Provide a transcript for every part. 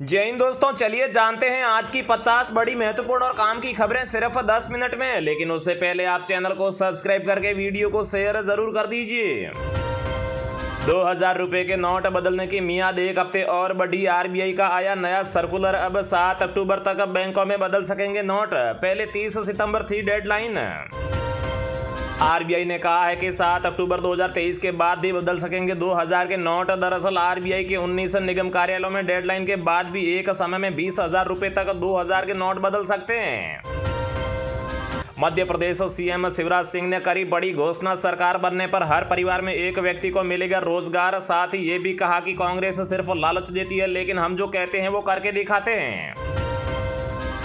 जय हिंद दोस्तों, चलिए जानते हैं आज की 50 बड़ी महत्वपूर्ण और काम की खबरें सिर्फ 10 मिनट में। लेकिन उससे पहले आप चैनल को सब्सक्राइब करके वीडियो को शेयर जरूर कर दीजिए। 2000 रुपए के नोट बदलने की मियाद एक हफ्ते और बढ़ी। आरबीआई का आया नया सर्कुलर, अब 7 अक्टूबर तक बैंकों में बदल सकेंगे नोट। पहले 30 सितंबर थी डेडलाइन। आरबीआई ने कहा है कि 7 अक्टूबर 2023 के बाद भी बदल सकेंगे 2000 के नोट। दरअसल आरबीआई के 19 निगम कार्यालयों में डेडलाइन के बाद भी एक समय में 20,000 रुपए तक 2000 के नोट बदल सकते हैं। मध्य प्रदेश सीएम शिवराज सिंह ने करी बड़ी घोषणा, सरकार बनने पर हर परिवार में एक व्यक्ति को मिलेगा रोजगार। साथ ही ये भी कहा कि कांग्रेस सिर्फ लालच देती है, लेकिन हम जो कहते हैं वो करके दिखाते हैं।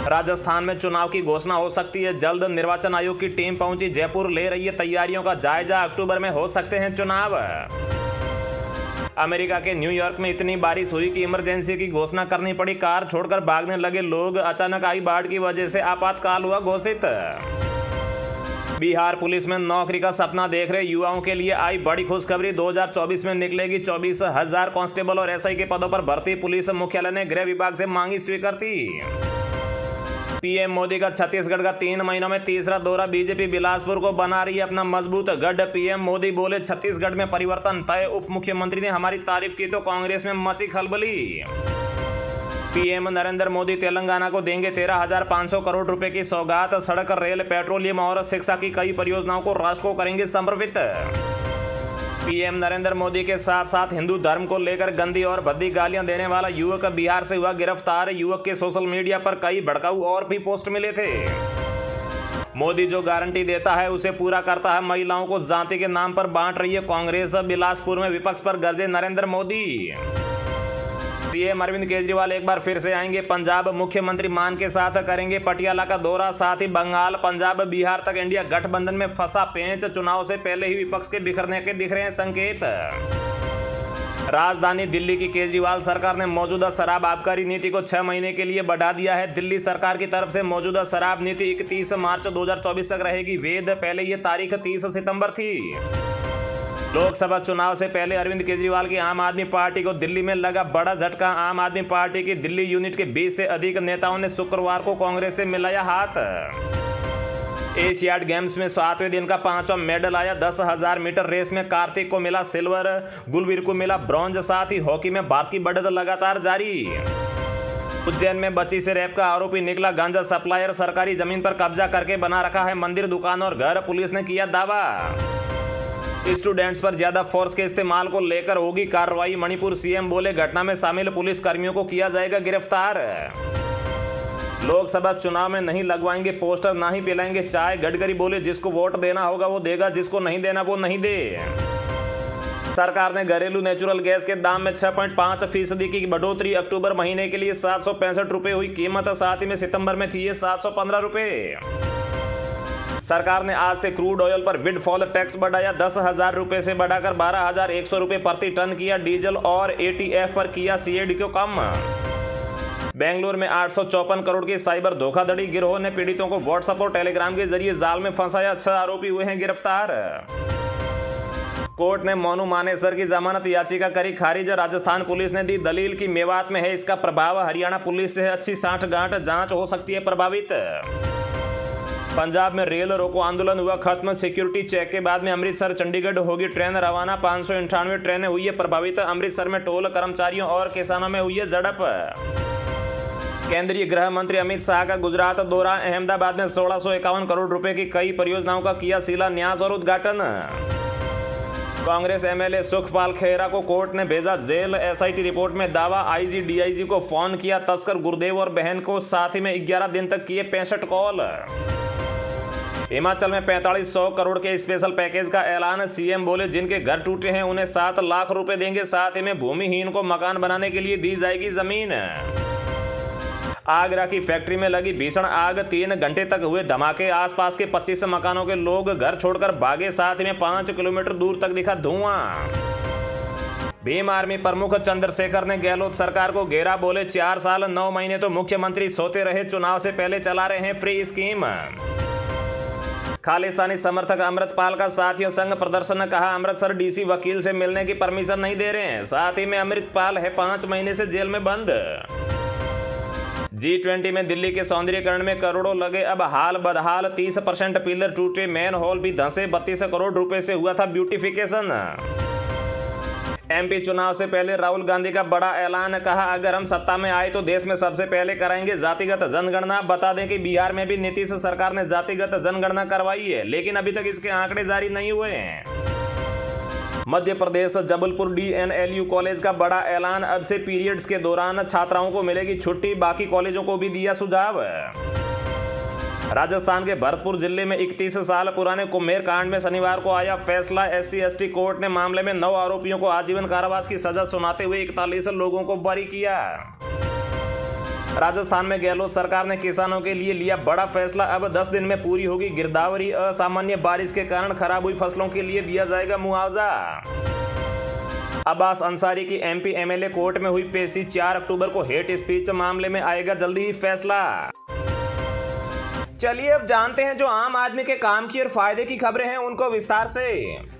राजस्थान में चुनाव की घोषणा हो सकती है जल्द। निर्वाचन आयोग की टीम पहुंची जयपुर, ले रही है तैयारियों का जायजा। अक्टूबर में हो सकते हैं चुनाव। अमेरिका के न्यूयॉर्क में इतनी बारिश हुई कि इमरजेंसी की घोषणा करनी पड़ी। कार छोड़कर भागने लगे लोग। अचानक आई बाढ़ की वजह से आपातकाल हुआ घोषित। बिहार पुलिस में नौकरी का सपना देख रहे युवाओं के लिए आई बड़ी खुशखबरी। 2024 में निकलेगी 24,000 कांस्टेबल और एसआई के पदों पर भर्ती। पुलिस मुख्यालय ने गृह विभाग से मांगी स्वीकृति। पीएम मोदी का छत्तीसगढ़ का 3 महीनों में तीसरा दौरा। बीजेपी बिलासपुर को बना रही है अपना मजबूत गढ़। पीएम मोदी बोले छत्तीसगढ़ में परिवर्तन तय। उप मुख्यमंत्री ने हमारी तारीफ की तो कांग्रेस में मची खलबली। पीएम नरेंद्र मोदी तेलंगाना को देंगे 13,500 करोड़ रुपए की सौगात। सड़क, रेल, पेट्रोलियम और शिक्षा की कई परियोजनाओं को राष्ट्र को करेंगे समर्पित। पीएम नरेंद्र मोदी के साथ साथ हिंदू धर्म को लेकर गंदी और भद्दी गालियां देने वाला युवक बिहार से हुआ गिरफ्तार। युवक के सोशल मीडिया पर कई भड़काऊ और भी पोस्ट मिले थे। मोदी जो गारंटी देता है उसे पूरा करता है। महिलाओं को जाति के नाम पर बांट रही है कांग्रेस। बिलासपुर में विपक्ष पर गरजे नरेंद्र मोदी। सीएम अरविंद केजरीवाल एक बार फिर से आएंगे पंजाब। मुख्यमंत्री मान के साथ करेंगे पटियाला का दौरा। साथ ही बंगाल, पंजाब, बिहार तक इंडिया गठबंधन में फंसा पेंच। चुनाव से पहले ही विपक्ष के बिखरने के दिख रहे हैं संकेत। राजधानी दिल्ली की केजरीवाल सरकार ने मौजूदा शराब आबकारी नीति को 6 महीने के लिए बढ़ा दिया है। दिल्ली सरकार की तरफ से मौजूदा शराब नीति 31 मार्च 2024 तक रहेगी वैध। पहले ये तारीख 30 सितंबर थी। लोकसभा चुनाव से पहले अरविंद केजरीवाल की आम आदमी पार्टी को दिल्ली में लगा बड़ा झटका। आम आदमी पार्टी की दिल्ली यूनिट के 20 से अधिक नेताओं ने शुक्रवार को कांग्रेस से मिलाया हाथ। एशियाड गेम्स में 7वें दिन का 5वां मेडल आया। 10,000 मीटर रेस में कार्तिक को मिला सिल्वर, गुलवीर को मिला ब्रॉन्ज। साथ ही हॉकी में भारत की बढ़त लगातार जारी। उज्जैन में बच्ची से रेप का आरोपी निकला गांजा सप्लायर। सरकारी जमीन पर कब्जा करके बना रखा है मंदिर, दुकान और घर, पुलिस ने किया दावा। स्टूडेंट्स पर ज्यादा फोर्स के इस्तेमाल को लेकर होगी कार्रवाई। मणिपुर सीएम बोले घटना में शामिल पुलिस कर्मियों को किया जाएगा गिरफ्तार। लोकसभा चुनाव में नहीं लगवाएंगे पोस्टर, ना ही पिलाएंगे चाय। गडकरी बोले जिसको वोट देना होगा वो देगा, जिसको नहीं देना वो नहीं दे। सरकार ने घरेलू नेचुरल गैस के दाम में 6.5% की बढ़ोतरी। अक्टूबर महीने के लिए 765 रुपए हुई कीमत। साथ ही में सितंबर में थी ये 715 रुपए। सरकार ने आज से क्रूड ऑयल पर विंडफॉल टैक्स बढ़ाया। 10,000 रुपए से बढ़ाकर 12,100 रुपए प्रति टन किया। डीजल और एटीएफ पर किया सीएडी को कम। बेंगलुरु में 854 करोड़ की साइबर धोखाधड़ी। गिरोह ने पीड़ितों को व्हाट्सएप और टेलीग्राम के जरिए जाल में फंसाया। 6 आरोपी हुए हैं गिरफ्तार। कोर्ट ने मोनू मानेसर की जमानत याचिका करी खारिज। राजस्थान पुलिस ने दी दलील कि मेवात में है इसका प्रभाव। हरियाणा पुलिस से है अच्छी साठगांठ, जांच हो सकती है प्रभावित। पंजाब में रेल रोको आंदोलन हुआ खत्म। सिक्योरिटी चेक के बाद में अमृतसर चंडीगढ़ होगी ट्रेन रवाना। 598 ट्रेनें हुई है प्रभावित। अमृतसर में टोल कर्मचारियों और किसानों में हुई है झड़प। केंद्रीय गृह मंत्री अमित शाह का गुजरात दौरा। अहमदाबाद में 1651 करोड़ रुपए की कई परियोजनाओं का किया शिलान्यास और उद्घाटन। कांग्रेस एमएलए सुखपाल खेरा को कोर्ट ने भेजा जेल। एसआईटी रिपोर्ट में दावा। आईजी डीआईजी को फोन किया तस्कर गुरुदेव और बहन को। साथ ही में 11 दिन तक किए 65 कॉल। हिमाचल में 4500 करोड़ के स्पेशल पैकेज का ऐलान। सीएम बोले जिनके घर टूटे हैं उन्हें 7 लाख रुपए देंगे। साथ ही में भूमिहीन को मकान बनाने के लिए दी जाएगी जमीन। आगरा की फैक्ट्री में लगी भीषण आग। 3 घंटे तक हुए धमाके। आसपास के 25 मकानों के लोग घर छोड़कर भागे। साथ ही में 5 किलोमीटर दूर तक दिखा धुआं। भीम आर्मी प्रमुख चंद्रशेखर ने गहलोत सरकार को घेरा। बोले 4 साल 9 महीने तो मुख्यमंत्री सोते रहे, चुनाव से पहले चला रहे हैं फ्री स्कीम। खालिस्तानी समर्थक अमृतपाल का साथियों संग प्रदर्शन। कहा अमृतसर डीसी वकील से मिलने की परमिशन नहीं दे रहे हैं। साथ ही में अमृतपाल है 5 महीने से जेल में बंद। G20 में दिल्ली के सौंदर्यीकरण में करोड़ों लगे, अब हाल बदहाल। 30% पिलर टूटे, मेन हॉल भी धंसे, 32 करोड़ रुपए से हुआ था ब्यूटिफिकेशन। MP चुनाव से पहले राहुल गांधी का बड़ा ऐलान, कहा अगर हम सत्ता में आए तो देश में सबसे पहले कराएंगे जातिगत जनगणना। बता दें कि बिहार में भी नीतीश सरकार ने जातिगत जनगणना करवाई है, लेकिन अभी तक इसके आंकड़े जारी नहीं हुए हैं। मध्य प्रदेश जबलपुर DNLU कॉलेज का बड़ा ऐलान, अब से पीरियड्स के दौरान छात्राओं को मिलेगी छुट्टी, बाकी कॉलेजों को भी दिया सुझाव। राजस्थान के भरतपुर जिले में 31 साल पुराने कुम्हेर कांड में शनिवार को आया फैसला। SC/ST कोर्ट ने मामले में 9 आरोपियों को आजीवन कारावास की सजा सुनाते हुए 41 लोगों को बरी किया। राजस्थान में गहलोत सरकार ने किसानों के लिए लिया बड़ा फैसला, अब 10 दिन में पूरी होगी गिरदावरी। असामान्य बारिश के कारण खराब हुई फसलों के लिए दिया जाएगा मुआवजा। अब्बास अंसारी की MP MLA कोर्ट में हुई पेशी, 4 अक्टूबर को हेट स्पीच मामले में आएगा जल्दी ही फैसला। चलिए अब जानते हैं जो आम आदमी के काम की और फायदे की खबरें हैं उनको विस्तार से।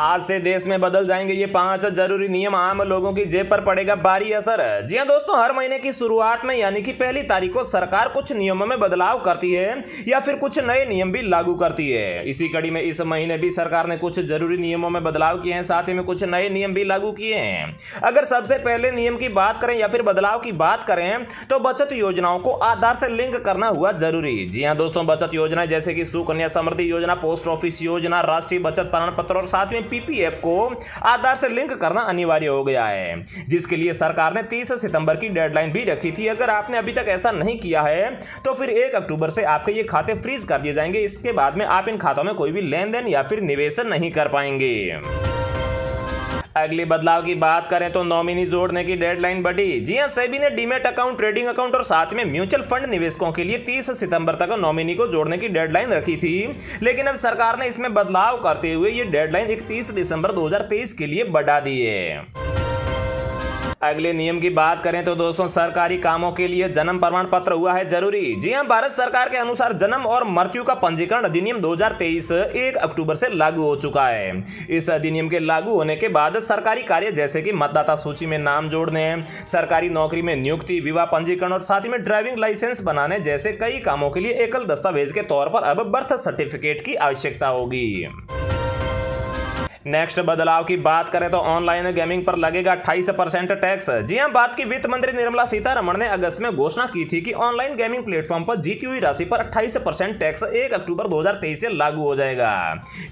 आज से देश में बदल जाएंगे ये 5 जरूरी नियम, आम लोगों की जेब पर पड़ेगा भारी असर। जी हां दोस्तों, हर महीने की शुरुआत में यानी कि पहली तारीख को सरकार कुछ नियमों में बदलाव करती है या फिर कुछ नए नियम भी लागू करती है। इसी कड़ी में इस महीने भी सरकार ने कुछ जरूरी नियमों में बदलाव किए हैं, साथ ही में कुछ नए नियम भी लागू किए हैं। अगर सबसे पहले नियम की बात करें या फिर बदलाव की बात करें तो बचत योजनाओं को आधार से लिंक करना हुआ जरूरी। जी हाँ दोस्तों, बचत योजना जैसे कि सुकन्या समृद्धि योजना, पोस्ट ऑफिस योजना, राष्ट्रीय बचत प्रमाण पत्र और साथ में PPF को आधार से लिंक करना अनिवार्य हो गया है, जिसके लिए सरकार ने 30 सितंबर की डेडलाइन भी रखी थी। अगर आपने अभी तक ऐसा नहीं किया है तो फिर 1 अक्टूबर से आपके ये खाते फ्रीज कर दिए जाएंगे। इसके बाद में आप इन खातों में कोई भी लेन देन या फिर निवेश नहीं कर पाएंगे। अगले बदलाव की बात करें तो नॉमिनी जोड़ने की डेडलाइन बढ़ी। जी हां, सेबी ने डीमैट अकाउंट, ट्रेडिंग अकाउंट और साथ में म्यूचुअल फंड निवेशकों के लिए 30 सितंबर तक नॉमिनी को जोड़ने की डेडलाइन रखी थी, लेकिन अब सरकार ने इसमें बदलाव करते हुए ये डेडलाइन 31 दिसंबर 2023 के लिए बढ़ा दी है। अगले नियम की बात करें तो दोस्तों, सरकारी कामों के लिए जन्म प्रमाण पत्र हुआ है जरूरी। जी हां, भारत सरकार के अनुसार जन्म और मृत्यु का पंजीकरण अधिनियम 2023 1 अक्टूबर से लागू हो चुका है। इस अधिनियम के लागू होने के बाद सरकारी कार्य जैसे कि मतदाता सूची में नाम जोड़ने, सरकारी नौकरी में नियुक्ति, विवाह पंजीकरण और साथ ही में ड्राइविंग लाइसेंस बनाने जैसे कई कामों के लिए एकल दस्तावेज के तौर पर अब बर्थ सर्टिफिकेट की आवश्यकता होगी। नेक्स्ट बदलाव की बात करें तो ऑनलाइन गेमिंग पर लगेगा 28% टैक्स। जी हां, भारत की वित्त मंत्री निर्मला सीतारमण ने अगस्त में घोषणा की थी कि ऑनलाइन गेमिंग प्लेटफॉर्म पर जीती हुई राशि पर 28% टैक्स 1 अक्टूबर 2023 से लागू हो जाएगा।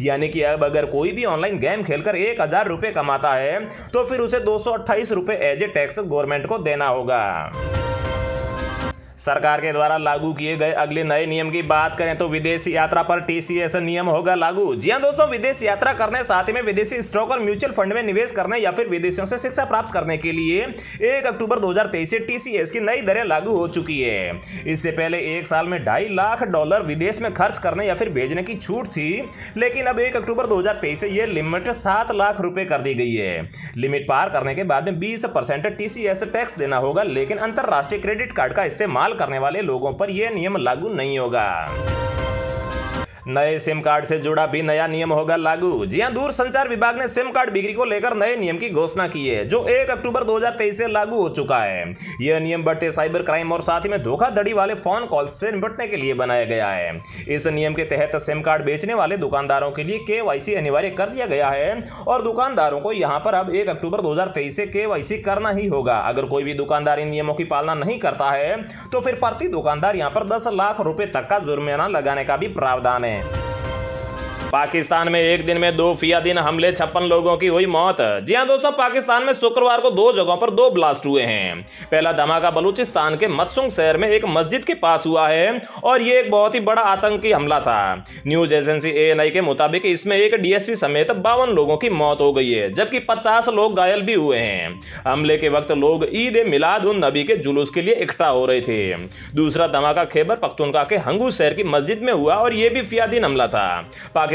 यानी कि अब अगर कोई भी ऑनलाइन गेम खेलकर 1000 रुपए कमाता है तो फिर उसे 228 रुपए एज ए टैक्स गवर्नमेंट को देना होगा। सरकार के द्वारा लागू किए गए अगले नए नियम की बात करें तो विदेश यात्रा पर TCS नियम होगा लागू। जी हां दोस्तों, विदेश यात्रा करने, साथ ही में विदेशी स्टॉक और म्यूचुअल फंड में निवेश करने या फिर विदेशियों से शिक्षा प्राप्त करने के लिए 1 अक्टूबर 2023 से TCS की नई दरें लागू हो चुकी है। इससे पहले 1 साल में $2.5 लाख विदेश में खर्च करने या फिर भेजने की छूट थी, लेकिन अब 1 अक्टूबर 2023 से यह लिमिट 7 लाख रुपए कर दी गई है। लिमिट पार करने के बाद में 20% TCS टैक्स देना होगा, लेकिन अंतरराष्ट्रीय क्रेडिट कार्ड का इस्तेमाल करने वाले लोगों पर यह नियम लागू नहीं होगा। नए सिम कार्ड से जुड़ा भी नया नियम होगा लागू। जी हां, दूरसंचार विभाग ने सिम कार्ड बिक्री को लेकर नए नियम की घोषणा की है, जो 1 अक्टूबर 2023 से लागू हो चुका है। यह नियम बढ़ते साइबर क्राइम और साथ ही में धोखाधड़ी वाले फोन कॉल से निपटने के लिए बनाया गया है। इस नियम के तहत सिम कार्ड बेचने वाले दुकानदारों के लिए KYC अनिवार्य कर दिया गया है और दुकानदारों को यहां पर अब 1 अक्टूबर 2023 से KYC करना ही होगा। अगर कोई भी दुकानदार इन नियमों की पालना नहीं करता है तो फिर प्रति दुकानदार यहां पर 10 लाख रुपए तक का जुर्माना लगाने का भी प्रावधान है। पाकिस्तान में एक दिन में 2 फियादीन हमले, 56 लोगों की हुई मौत। जी हां दोस्तों, पाकिस्तान में शुक्रवार को 2 जगहों पर 2 ब्लास्ट हुए हैं। पहला धमाका बलूचिस्तान के मतसुंग शहर में एक मस्जिद के पास हुआ है और यह एक बहुत ही बड़ा आतंकी हमला था। न्यूज एजेंसी ANI के मुताबिक इसमें एक DSP समेत 52 लोगों की मौत हो गई है, जबकि 50 लोग घायल भी हुए हैं। हमले के वक्त लोग ईद ए मिलाद उन नबी के जुलूस के लिए इकट्ठा हो रहे थे। दूसरा धमाका खैबर पख्तूनख्वा के हंगू शहर की मस्जिद में हुआ और यह भी फियादीन हमला था।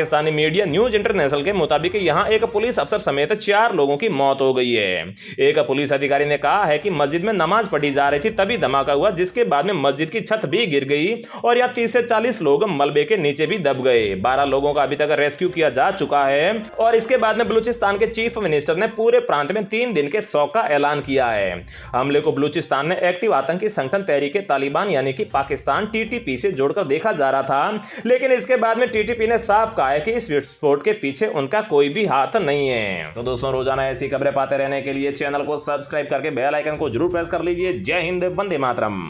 पाकिस्तानी मीडिया न्यूज इंटरनेशनल के मुताबिक यहां एक पुलिस अफसर समेत 4 लोगों की मौत हो गई है। एक पुलिस अधिकारी ने कहा है कि मस्जिद में नमाज पढ़ी जा रही थी, तभी धमाका हुआ, जिसके बाद में मस्जिद की छत भी गिर गई और यहां 30 से 40 लोग मलबे के नीचे भी दब गए। 12 लोगों का अभी तक रेस्क्यू किया जा चुका है और इसके बाद में बलूचिस्तान के चीफ मिनिस्टर ने पूरे प्रांत में 3 दिन के शौक का ऐलान किया है। हमले को बलूचिस्तान ने एक्टिव आतंकी संगठन तहरीके तालिबान यानी कि पाकिस्तान टीटीपी से जोड़कर देखा जा रहा था, लेकिन इसके बाद में टीटीपी ने साफ कहा है कि इस विस्फोट के पीछे उनका कोई भी हाथ नहीं है। तो दोस्तों, रोजाना ऐसी खबरें पाते रहने के लिए चैनल को सब्सक्राइब करके बेल आइकन को जरूर प्रेस कर लीजिए। जय हिंद, वंदे मातरम।